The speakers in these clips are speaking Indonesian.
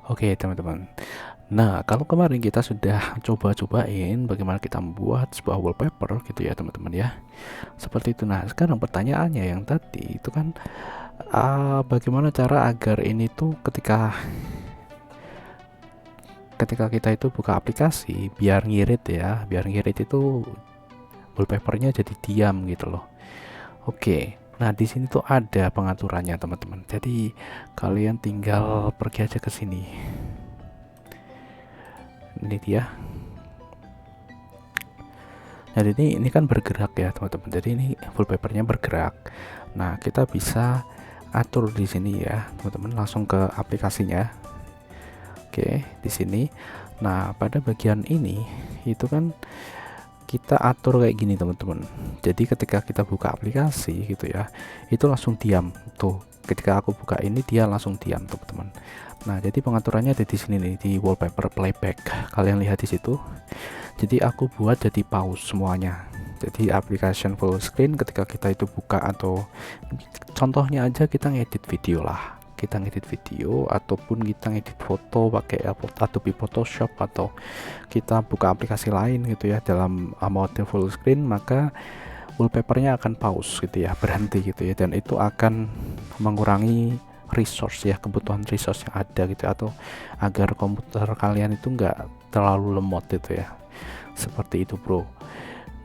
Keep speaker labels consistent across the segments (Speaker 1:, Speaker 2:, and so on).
Speaker 1: Oke teman-teman. Nah, kalau kemarin kita sudah coba-cobain bagaimana kita membuat sebuah wallpaper gitu ya teman-teman ya. Seperti itu. Nah, sekarang pertanyaannya yang tadi itu kan bagaimana cara agar ini tuh ketika kita itu buka aplikasi biar ngirit ya, biar ngirit itu wallpapernya jadi diam gitu loh. Oke. Nah, di sini tuh ada pengaturannya teman-teman. Jadi kalian tinggal pergi aja ke sini. Ini dia. Jadi ini kan bergerak ya teman-teman. Jadi ini wallpapernya bergerak. Nah, kita bisa atur di sini ya teman-teman, langsung ke aplikasinya. Oke, di sini. Nah, pada bagian ini itu kan kita atur kayak gini teman-teman. Jadi ketika kita buka aplikasi gitu ya, itu langsung diam tuh. Ketika aku buka ini dia langsung diam teman-teman. Nah, jadi pengaturannya ada di sini nih, di wallpaper playback. Kalian lihat di situ. Jadi aku buat jadi pause semuanya. Jadi application full screen ketika kita itu buka, atau contohnya aja kita ngedit video lah. Kita ngedit video ataupun kita ngedit foto pakai Adobe Photoshop, atau kita buka aplikasi lain gitu ya dalam mode full screen, maka wallpapernya akan pause gitu ya, berhenti gitu ya, dan itu akan mengurangi resource ya, kebutuhan resource yang ada gitu, atau agar komputer kalian itu enggak terlalu lemot gitu ya, seperti itu bro.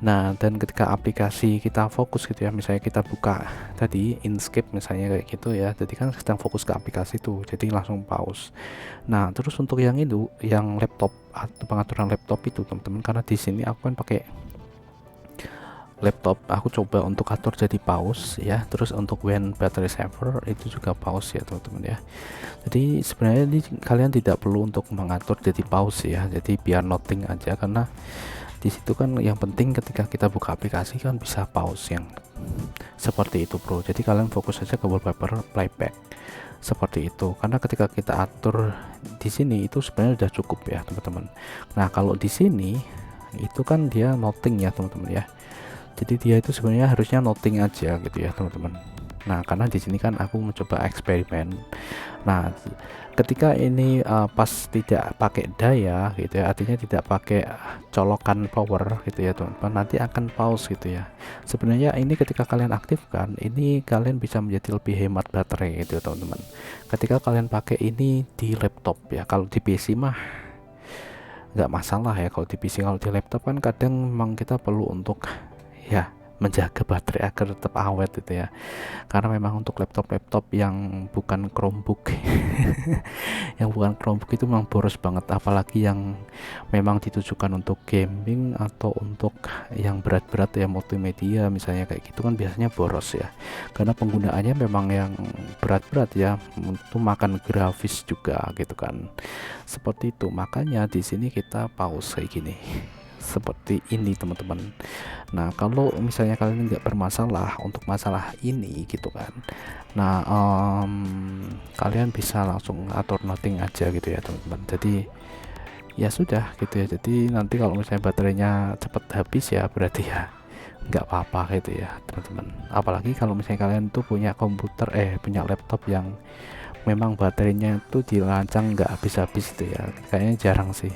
Speaker 1: Nah, dan ketika aplikasi kita fokus gitu ya, misalnya kita buka tadi Inkscape misalnya kayak gitu ya, jadi kan sedang fokus ke aplikasi itu, jadi langsung pause. Nah, terus untuk yang itu, yang laptop atau pengaturan laptop itu teman-teman, karena di sini aku kan pakai laptop, aku coba untuk atur jadi pause ya. Terus untuk when battery saver itu juga pause ya teman-teman ya. Jadi sebenarnya ini kalian tidak perlu untuk mengatur jadi pause ya, jadi biar noting aja, karena di situ kan yang penting ketika kita buka aplikasi kan bisa pause yang seperti itu bro. Jadi kalian fokus saja ke wallpaper playback seperti itu, karena ketika kita atur di sini itu sebenarnya sudah cukup ya teman-teman. Nah, kalau di sini itu kan dia noting ya teman-teman ya, jadi dia itu sebenarnya harusnya noting aja gitu ya teman-teman. Nah, karena di sini kan aku mencoba eksperimen. Nah, ketika ini pas tidak pakai daya gitu ya, artinya tidak pakai colokan power gitu ya teman-teman, nanti akan pause gitu ya. Sebenarnya ini ketika kalian aktifkan ini, kalian bisa menjadi lebih hemat baterai gitu ya teman-teman, ketika kalian pakai ini di laptop ya. Kalau di PC mah nggak masalah ya, kalau di PC. Kalau di laptop kan kadang memang kita perlu untuk ya menjaga baterai agar tetap awet gitu ya, karena memang untuk laptop-laptop yang bukan Chromebook yang bukan Chromebook itu memang boros banget, apalagi yang memang ditujukan untuk gaming atau untuk yang berat-berat ya, multimedia misalnya kayak gitu kan biasanya boros ya, karena penggunaannya memang yang berat-berat ya, untuk makan grafis juga gitu kan, seperti itu. Makanya di sini kita pause kayak gini seperti ini teman-teman. Nah, kalau misalnya kalian nggak bermasalah untuk masalah ini gitu kan, nah kalian bisa langsung atur noting aja gitu ya teman-teman. Jadi ya sudah gitu ya, jadi nanti kalau misalnya baterainya cepet habis ya berarti ya nggak apa-apa gitu ya teman-teman. Apalagi kalau misalnya kalian tuh punya komputer punya laptop yang memang baterainya itu dirancang nggak habis-habis itu ya, kayaknya jarang sih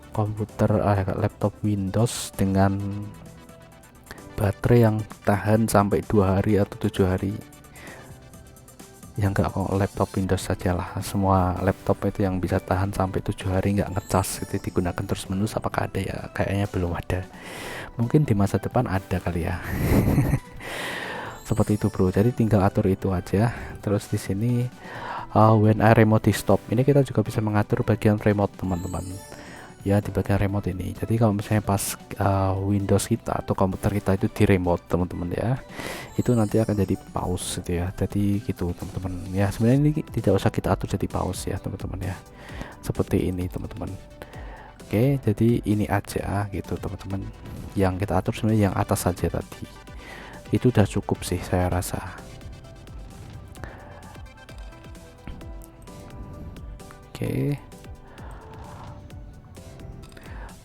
Speaker 1: komputer laptop Windows dengan baterai yang tahan sampai 2 hari atau 7 hari. Ya enggak kok, laptop Windows saja lah, semua laptop itu yang bisa tahan sampai 7 hari nggak ngecas itu digunakan terus menerus, apakah ada ya? Kayaknya belum ada, mungkin di masa depan ada kali ya. Seperti itu bro, jadi tinggal atur itu aja. Terus di sini when I remote desktop ini kita juga bisa mengatur bagian remote teman-teman ya, di bagian remote ini. Jadi kalau misalnya pas Windows kita atau komputer kita itu di remote teman-teman ya, itu nanti akan jadi pause gitu ya. Jadi gitu teman-teman ya, sebenarnya ini tidak usah kita atur jadi pause ya teman-teman ya, seperti ini teman-teman. Oke, jadi ini aja gitu teman-teman, yang kita atur sebenarnya yang atas saja tadi, itu udah cukup sih saya rasa. Oke.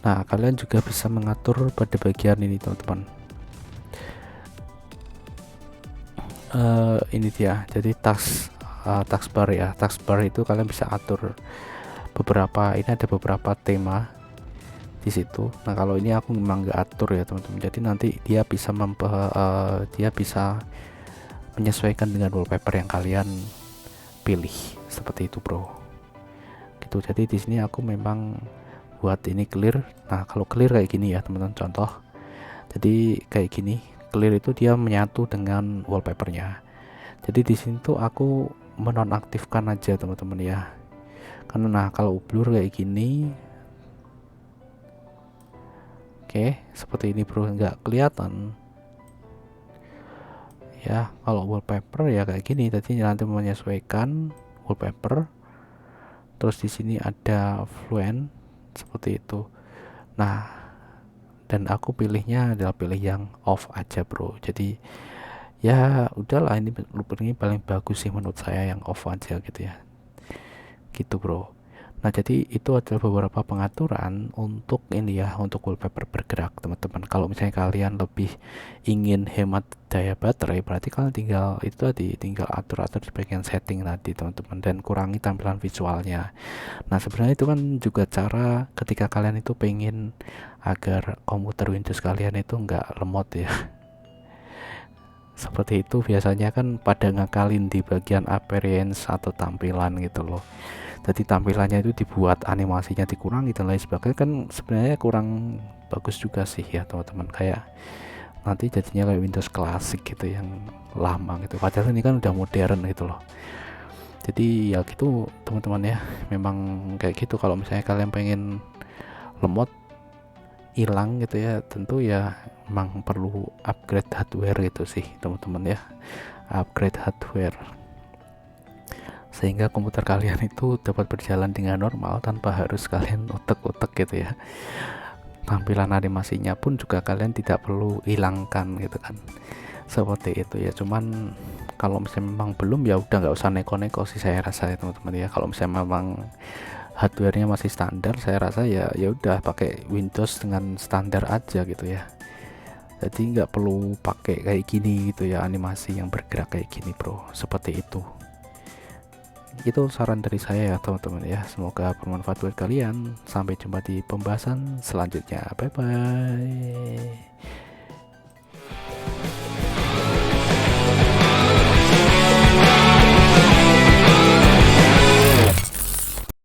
Speaker 1: Nah, kalian juga bisa mengatur pada bagian ini teman-teman. Ini dia, jadi task taskbar ya. Taskbar itu kalian bisa atur beberapa, ini ada beberapa tema di situ. Nah kalau ini aku memang nggak atur ya teman-teman, jadi nanti dia bisa menyesuaikan dengan wallpaper yang kalian pilih seperti itu bro gitu. Jadi di sini aku memang buat ini clear. Nah kalau clear kayak gini ya teman-teman, contoh jadi kayak gini, clear itu dia menyatu dengan wallpapernya. Jadi di sini tuh aku menonaktifkan aja teman-teman ya, karena nah kalau blur kayak gini, oke seperti ini bro, nggak kelihatan ya. Kalau wallpaper ya kayak gini, tadi nanti menyesuaikan wallpaper. Terus di sini ada fluent seperti itu. Nah dan aku pilihnya adalah pilih yang off aja bro. Jadi ya udahlah, ini paling bagus sih menurut saya yang off aja gitu ya, gitu bro. Nah jadi itu adalah beberapa pengaturan untuk ini ya, untuk wallpaper bergerak teman-teman. Kalau misalnya kalian lebih ingin hemat daya baterai, berarti kalian tinggal atur-atur di bagian setting tadi teman-teman, dan kurangi tampilan visualnya. Nah sebenarnya itu kan juga cara ketika kalian itu pengen agar komputer Windows kalian itu nggak lemot ya. Seperti itu biasanya kan pada ngakalin di bagian appearance atau tampilan gitu loh. Jadi tampilannya itu dibuat animasinya dikurangi dan lain sebagainya, kan sebenarnya kurang bagus juga sih ya teman-teman. Kayak nanti jadinya kayak Windows klasik gitu yang lama gitu, padahal ini kan udah modern gitu loh. Jadi ya gitu teman-teman ya, memang kayak gitu. Kalau misalnya kalian pengen lemot hilang gitu ya, tentu ya memang perlu upgrade hardware gitu sih teman-teman ya, upgrade hardware sehingga komputer kalian itu dapat berjalan dengan normal tanpa harus kalian utek-utek gitu ya. Tampilan animasinya pun juga kalian tidak perlu hilangkan gitu kan, seperti itu ya. Cuman kalau misalnya memang belum, ya udah nggak usah neko-neko sih saya rasa ya teman-teman ya. Kalau misalnya memang hardwarenya masih standar, saya rasa ya udah pakai Windows dengan standar aja gitu ya. Jadi nggak perlu pakai kayak gini gitu ya, animasi yang bergerak kayak gini bro, seperti itu. Itu saran dari saya ya teman-teman ya, semoga bermanfaat buat kalian. Sampai jumpa di pembahasan selanjutnya, bye bye.